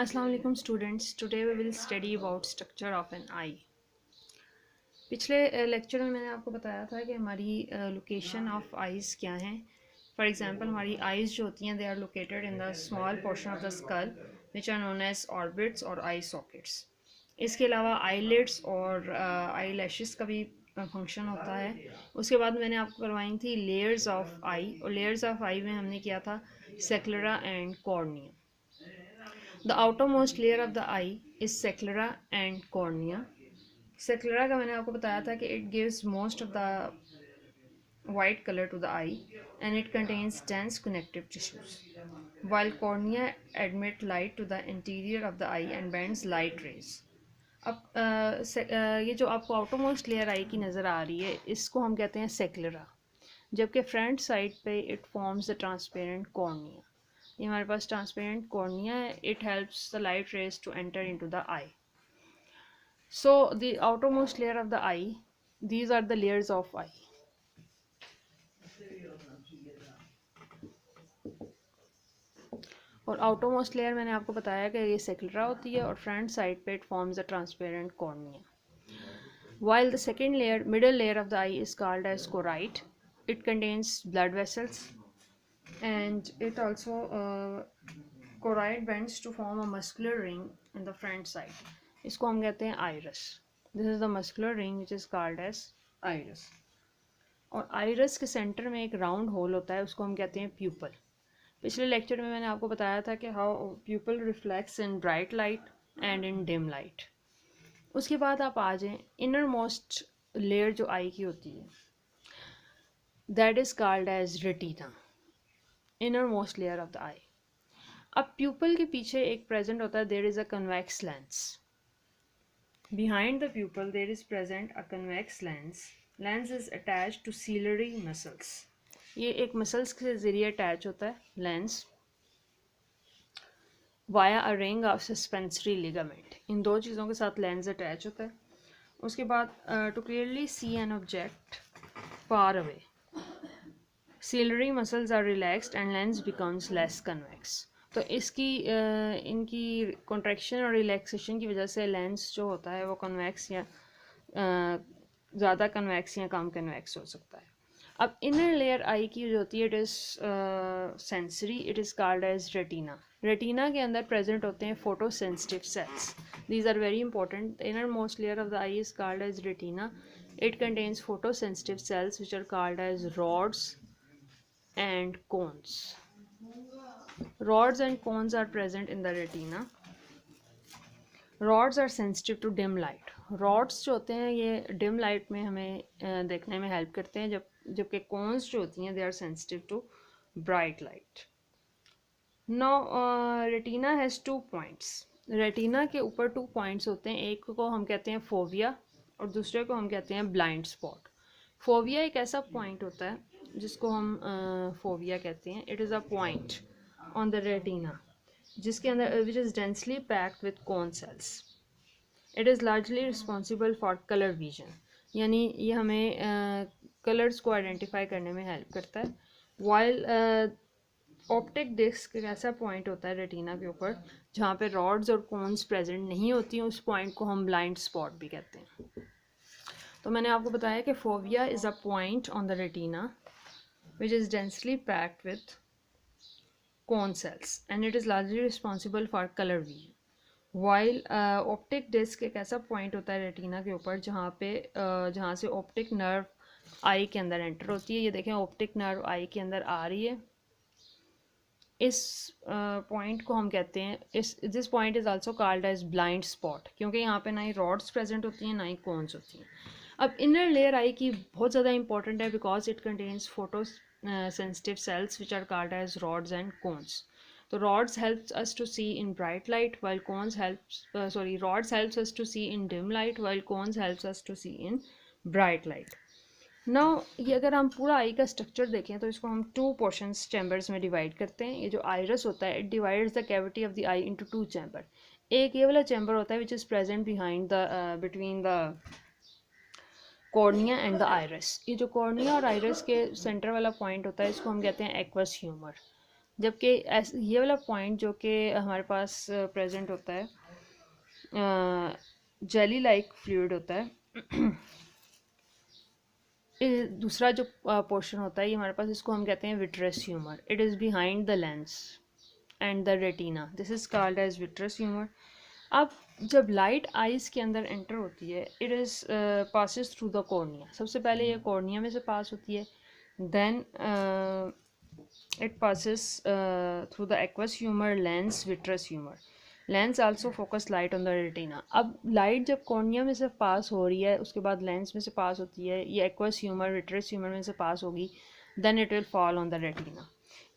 Assalamu alaikum students. Today we will study about structure of an eye. पिछले lecture में मैंने आपको बताया था कि हमारी लोकेशन ऑफ आइज़ क्या हैं. फॉर एग्जांपल हमारी आइज़ जो होती हैं they are located in the small portion of the skull which are known as orbits और आई सॉकेट्स. इसके अलावा आईलिड्स और आई लैशेस का भी फंक्शन होता है. उसके बाद मैंने आपको करवाई थी लेयर्स ऑफ आई, और लेयर्स ऑफ आई में हमने किया था sclera and cornea. The outermost layer of the eye is sclera and cornea. Sclera का मैंने आपको बताया था कि it gives most of the white color to the eye and it contains dense connective tissues, while cornea admit light to the interior of the eye and bends light rays. अब ये जो आपको आउटरमोस्ट लेयर आई की नज़र आ रही है इसको हम कहते हैं सेक्लेरा, जबकि फ्रंट साइड पे it forms the transparent cornea. ये हमारे पास ट्रांसपेरेंट कॉर्निया है. It helps the light rays to enter into the eye. So the outermost layer of the eye, these are the layers of eye. और outermost layer मैंने आपको बताया कि ये सेक्लेरा होती है और फ्रंट साइड पे it forms the transparent cornea. While the second layer, middle layer of the eye is called as choroid. It contains blood vessels and it also choroid bends to form a muscular ring in the front side. इसको हम कहते हैं iris. This is the muscular ring which is called as iris. और iris के centre में एक round whole होता है, उसको हम कहते हैं pupil. पिछले लेक्चर में मैंने आपको बताया था कि how pupil reflects in bright light and in dim light. उसके बाद आप आ जाएं इनर मोस्ट लेयर जो आई की होती है, that is called as retina, inner most layer of the eye. अब प्यूपल के पीछे एक प्रेजेंट होता है, there is a convex lens. Behind the pupil there is present a convex lens. Lens is attach to ciliary muscles. ये एक muscles के ज़रिए अटैच होता है lens via a ring of suspensory ligament. इन दो चीज़ों के साथ लेंस अटैच होता है. उसके बाद to clearly see an object far away, ciliary muscles are relaxed and lens becomes less convex. तो इसकी इनकी कॉन्ट्रैक्शन और रिलैक्सेशन की वजह से लेंस जो होता है वो कन्वेक्स या ज़्यादा कन्वेक्स या कम कन्वेक्स हो सकता है. अब इनर लेयर आई की जो होती है it is sensory. It is called as retina. Retina के अंदर प्रेजेंट होते हैं photosensitive cells. These are very important. The inner most layer of the eye is called as retina. It contains photosensitive cells which are called as rods and cones. Rods and cones are present in the retina. Rods are sensitive to dim light. Rods जो होते हैं ये dim light में हमें देखने में help करते हैं, जबकि cones जो होती हैं they are sensitive to bright light. Now retina has 2 points. Retina के ऊपर 2 points होते हैं. एक को हम कहते हैं फोविया और दूसरे को हम कहते हैं ब्लाइंड स्पॉट. फोविया एक ऐसा पॉइंट होता है जिसको हम फोविया कहते हैं. It is a point on the retina जिसके अंदर which is densely packed with cone cells. It is largely responsible for colour vision, यानी ये हमें कलर्स को आइडेंटिफाई करने में हेल्प करता है. वाइल ऑप्टिक डिस्क एक ऐसा पॉइंट होता है रेटिना के ऊपर जहाँ पे रॉड्स और कोन्स प्रेजेंट नहीं होती हैं. उस पॉइंट को हम ब्लाइंड स्पॉट भी कहते हैं. तो मैंने आपको बताया कि fovea is a point on the retina which is densely packed with cone cells and it is largely responsible for color vision. While optic disc एक ऐसा पॉइंट होता है रेटिना के ऊपर जहाँ से ऑप्टिक नर्व आई के अंदर एंटर होती है. ये देखें ऑप्टिक नर्व आई के अंदर आ रही है. इस पॉइंट को हम कहते हैं this point is also called as blind spot, क्योंकि यहाँ पे ना ही रॉड्स प्रेजेंट होती हैं ना ही कोन्स होती हैं. अब इनर लेयर आई की बहुत ज़्यादा इंपॉर्टेंट है because it contains photo sensitive cells which are called as rods and cones. So rods helps us to see in bright light while cones rods helps us to see in dim light while cones helps us to see in bright light. Now ये अगर हम पूरा आई का structure देखें तो इसको हम 2 portions chambers में डिवाइड करते हैं. ये जो आइरस होता है it divides the cavity of the I into 2 chamber. एक ये वाला चैम्बर होता है which is present behind the between the cornea and the iris. ये जो कॉर्निया और आइरस के सेंटर वाला पॉइंट होता है इसको हम कहते हैं एक्वस ह्यूमर. जबकि ये वाला पॉइंट जो कि हमारे पास प्रेजेंट होता है, जेली लाइक फ्लूइड होता है, दूसरा जो पोर्शन होता है ये हमारे पास, इसको हम कहते हैं vitreous humour. It is behind the lens and the retina. This is called as vitreous humour. अब जब लाइट आइज़ के अंदर एंटर होती है, it is passes through the cornea. सबसे पहले ये कॉर्निया में से पास होती है, then it passes through the aqueous humor, lens, vitreous humor. Lens also focus light on the retina. अब लाइट जब कॉर्निया में से पास हो रही है, उसके बाद लेंस में से पास होती है, ये एक्वस ह्यूमर विट्रस ह्यूमर में से पास होगी, then it will fall on the retina.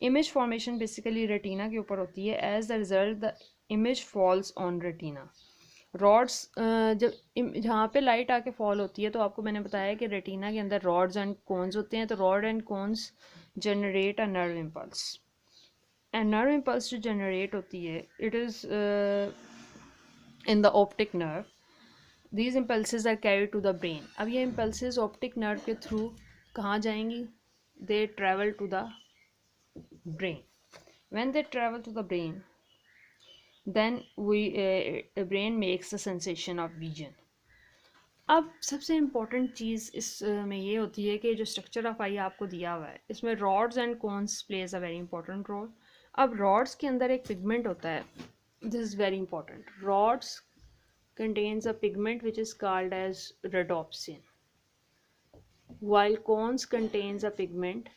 Image formation basically retina के ऊपर होती है. As the result the image falls on retina. Rods जब जहाँ पे लाइट आके फॉल होती है, तो आपको मैंने बताया कि रेटिना के अंदर रॉड्स एंड कोन्स होते हैं. तो rod and cones generate a nerve impulse. And nerve impulse जो जनरेट होती है, it is in the optic nerve. These impulses are carry to the brain. अब ये इम्पल्सेस ऑप्टिक नर्व के थ्रू कहाँ जाएंगी? They travel to the brain. When they travel to the brain, then brain makes the sensation of vision. अब सबसे important चीज़ इस में ये होती है कि जो स्ट्रक्चर ऑफ आई आपको दिया हुआ है, इसमें rods and cones plays a very important role. अब रॉड्स के अंदर एक पिगमेंट होता है. This is very important. Rods contains a pigment which is called as rhodopsin, while cones contains a pigment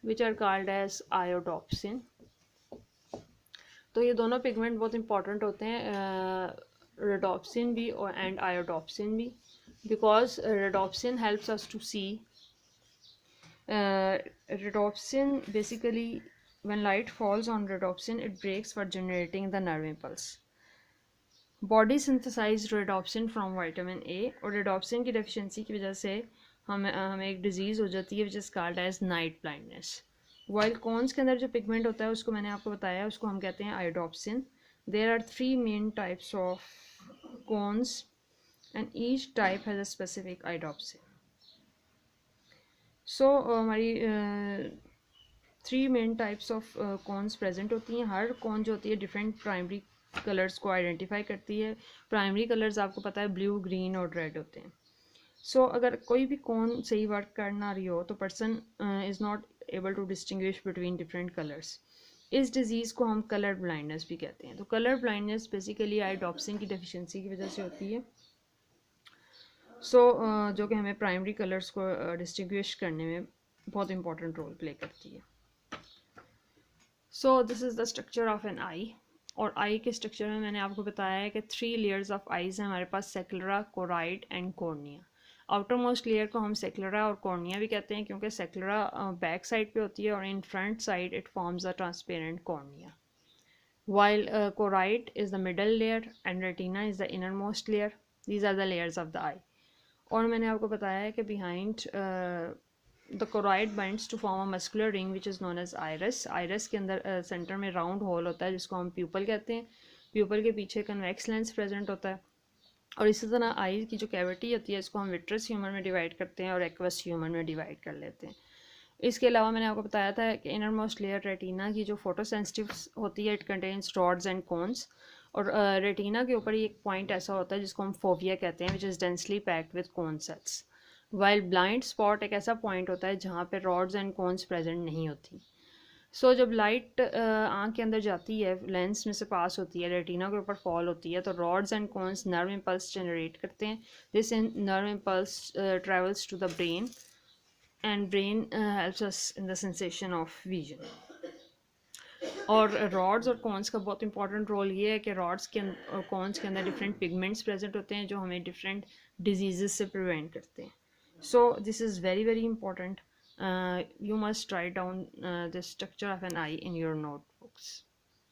which are called as iodopsin. तो ये दोनों pigment बहुत इंपॉर्टेंट होते हैं, rhodopsin भी और एंड iodopsin भी, because rhodopsin helps us to see. Rhodopsin basically, when light falls on rhodopsin, it breaks for generating the nerve impulse. Body synthesize rhodopsin from vitamin A, और rhodopsin की deficiency की वजह से हमें एक डिजीज़ हो जाती है which is called as night blindness. While cones के अंदर जो पिगमेंट होता है, उसको मैंने आपको बताया, उसको हम कहते हैं iodopsin. There are 3 main types of cones and each type has a specific iodopsin. So हमारी 3 main types of cones present होती हैं. हर कॉन जो होती है डिफरेंट प्राइमरी कलर्स को आइडेंटिफाई करती है. प्राइमरी कलर्स आपको पता है ब्लू, ग्रीन और रेड होते हैं. सो अगर कोई भी कौन सही वर्क कर ना रही हो, तो person is not able to distinguish between different colours. इस डिज़ीज़ को हम कलर ब्लाइंडनेस भी कहते हैं. तो कलर ब्लाइंडनेस बेसिकली आयोडॉप्सिन की डेफिशिएंसी की वजह से होती है. सो जो कि हमें प्राइमरी कलर्स को डिस्टिंग्विश करने में बहुत इंपॉर्टेंट रोल प्ले करती है. So this is the structure of an eye. और आई के स्ट्रक्चर में मैंने आपको बताया है कि 3 लेयर्स ऑफ आईज हैं हमारे पास, sclera, choroid and cornea. Outer most layer को हम सेक्युलरा और कॉर्निया भी कहते हैं, क्योंकि सेक्युलरा बैक साइड पे होती है और in front side it forms a transparent cornea. while choroid is the middle layer and retina is the innermost layer. These are the layers of the eye. और मैंने आपको बताया है कि behind the choroid binds to form a muscular ring which is known as iris. iris के अंदर centre में round whole होता है जिसको हम प्यूपल कहते हैं. प्यूपल के पीछे कन्वेक्स लेंस प्रेजेंट होता है. और इसी तरह आई की जो कैविटी होती है इसको हम विट्रस ह्यूमर में डिवाइड करते हैं और एक्वस ह्यूमर में डिवाइड कर लेते हैं. इसके अलावा मैंने आपको बताया था कि इनर मोस्ट लेयर रेटिना की जो फोटो सेंसिटिव होती है, it contains rods and cones. और रेटिना के ऊपर ही एक पॉइंट ऐसा होता है जिसको हम फोविया कहते हैं, which is densely packed with cone cells. While blind spot एक ऐसा पॉइंट होता है जहाँ पे रॉड्स एंड कोन्स प्रेजेंट नहीं होती. सो जब लाइट आँख के अंदर जाती है, लेंस में से पास होती है, रेटिना के ऊपर फॉल होती है, तो rods and cones nerve impulse generate करते हैं. This nerve impulse travels to the brain and brain helps us in the sensation of vision. और रॉड्स और कॉन्स का बहुत इंपॉर्टेंट रोल ये है कि रॉड्स के और कॉन्स के अंदर डिफरेंट पिगमेंट्स प्रेजेंट होते हैं जो हमें डिफरेंट डिजीज़ से प्रिवेंट करते हैं. सो this is very very important. You must write down the structure of an eye in your notebooks.